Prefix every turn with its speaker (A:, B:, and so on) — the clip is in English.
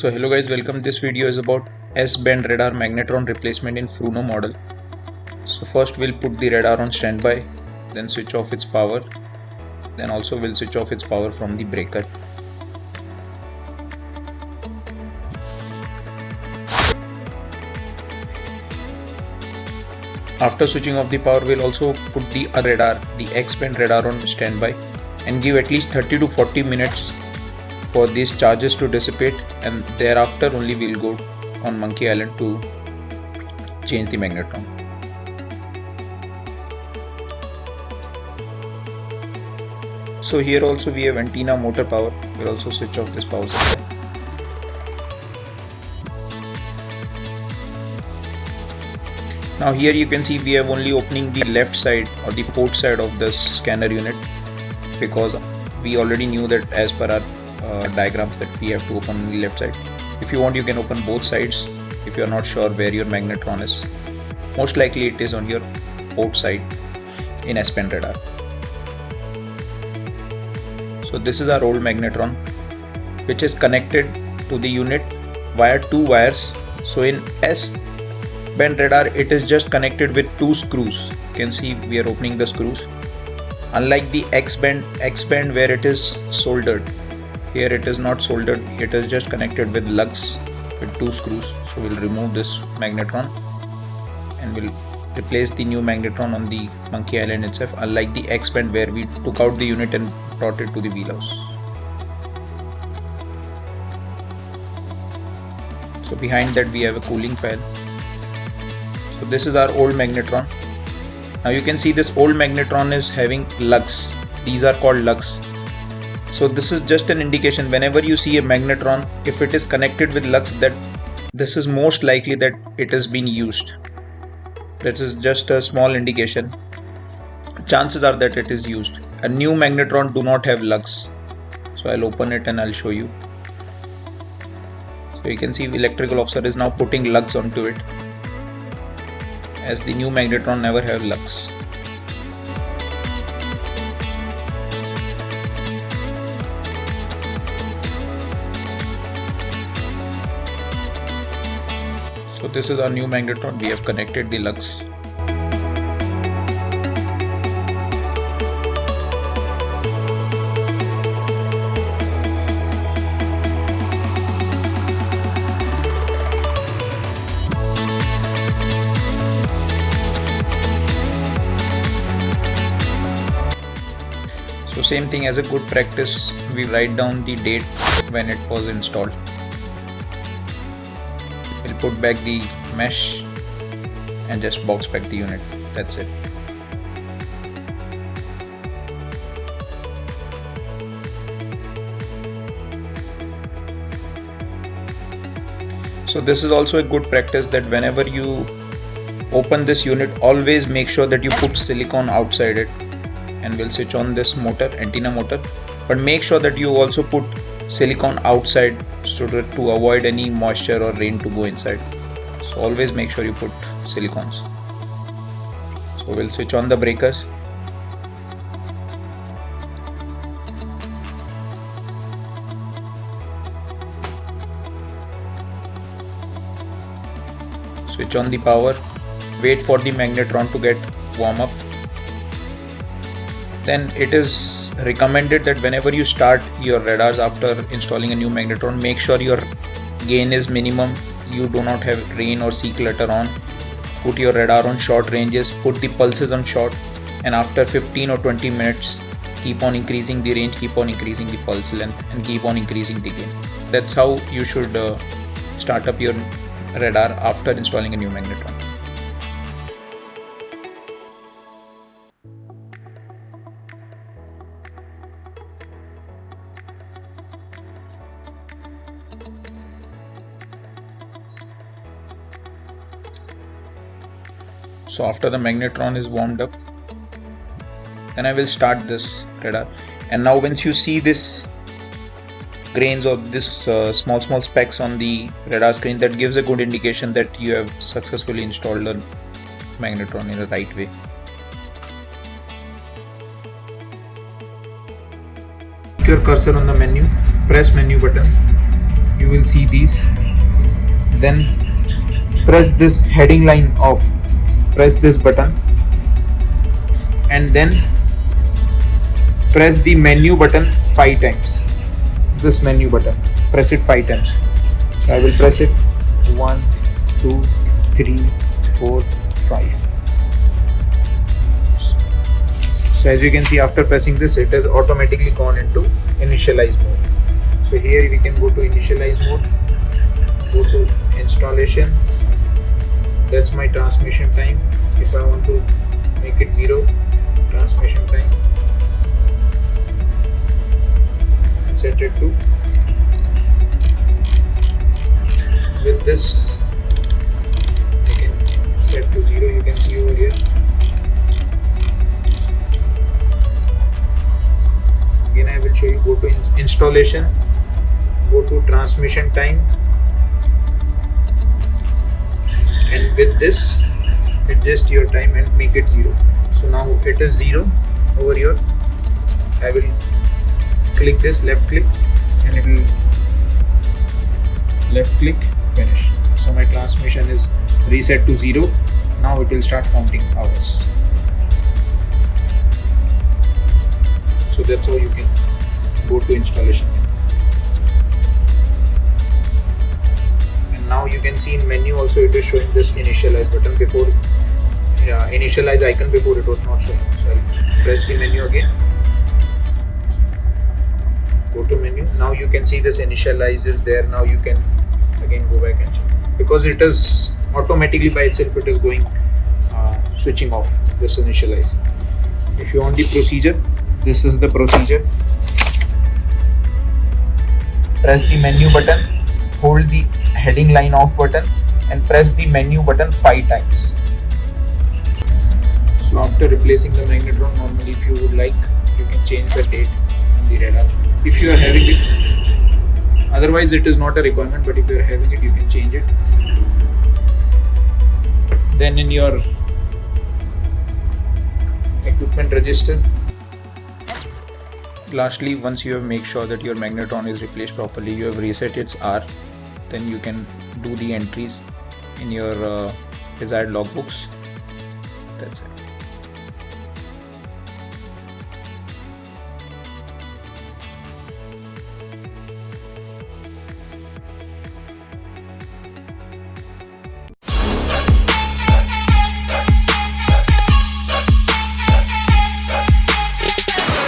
A: So hello guys, welcome. This video is about S-band radar magnetron replacement in Pruno model. So first we'll put the radar on standby, then switch off its power, then also we'll switch off its power from the breaker. After switching off the power, we'll also put the radar, the X-band radar on standby and give at least 30 to 40 minutes for these charges to dissipate, and thereafter only we'll go on Monkey Island to change the magnetron. So here also we have antenna motor power. We'll also switch off this power supply. Now here you can see we have only opening the left side or the port side of the scanner unit, because we already knew that as per our diagrams that we have to open on the left side. If you want, you can open both sides if you are not sure where your magnetron is. Most likely it is on your port side in S-band radar. So this is our old magnetron, which is connected to the unit via two wires. So in S-band radar it is just connected with two screws. You can see we are opening the screws, unlike the X-band where it is soldered. Here it is not soldered, it is just connected with lugs with two screws. So we'll remove this magnetron and we'll replace the new magnetron on the Monkey Island itself, unlike the X-band where we took out the unit and brought it to the wheelhouse. So behind that we have a cooling fan. So this is our old magnetron. Now you can see this old magnetron is having lugs. These are called lugs. So this is just an indication. Whenever you see a magnetron, if it is connected with lugs, that this is most likely that it has been used. That is just a small indication. Chances are that it is used. A new magnetron do not have lugs. So I'll open it and I'll show you. So you can see the electrical officer is now putting lugs onto it, as the new magnetron never have lugs. So this is our new magnetron. We have connected the lugs. So same thing, as a good practice, we write down the date when it was installed. We'll put back the mesh and just box back the unit. That's it. So this is also a good practice, that whenever you open this unit, always make sure that you put silicone outside it. And we'll switch on this motor, antenna motor, but make sure that you also put silicone outside so that to avoid any moisture or rain to go inside. So always make sure you put silicones. So we'll switch on the breakers. Switch on the power. Wait for the magnetron to get warm up. Then it is recommended that whenever you start your radars after installing a new magnetron, make sure your gain is minimum. You do not have rain or sea clutter on. Put your radar on short ranges, put the pulses on short, and after 15 or 20 minutes keep on increasing the range, keep on increasing the pulse length, and keep on increasing the gain. That's how you should start up your radar after installing a new magnetron. So after the magnetron is warmed up, then I will start this radar. And now once you see this grains or this small specks on the radar screen, that gives a good indication that you have successfully installed a magnetron in the right way. Your cursor on the menu, press menu button. you will see these. Then press this heading line off, press this button, and then press the menu button 5 times. This menu button, press it 5 times. So I will press it 1, 2, 3, 4, 5. So as you can see, after pressing this, it has automatically gone into initialize mode. So here we can go to initialize mode, go to installation. That's my transmission time. If I want to make it 0, transmission time, and set it to, with this I can set to 0. You can see over here. Again I will show you. Go to installation, go to transmission time, and with this adjust your time and make it 0. So now it is 0 over here. I will click this, left click, and it will left click, finish. So my transmission is reset to 0. Now it will start counting hours. So that's how you can go to installation. And now you can see in menu also it is showing this initialize button. Before initialize icon, before it was not showing. So I'll press the menu again, go to menu. Now you can see this initialize is there. Now you can again go back and check, because it is automatically by itself, it is going switching off this initialize. If you want the procedure, this is the procedure. Press the menu button, hold the heading line off button, and press the menu button 5 times. So after replacing the magnetron, normally if you would like, you can change the date on the radar if you are having it. Otherwise it is not a requirement, but if you are having it, you can change it. Then in your equipment register, lastly, once you have made sure that your magnetron is replaced properly, you have reset its hour, then you can do the entries in your desired logbooks. That's it.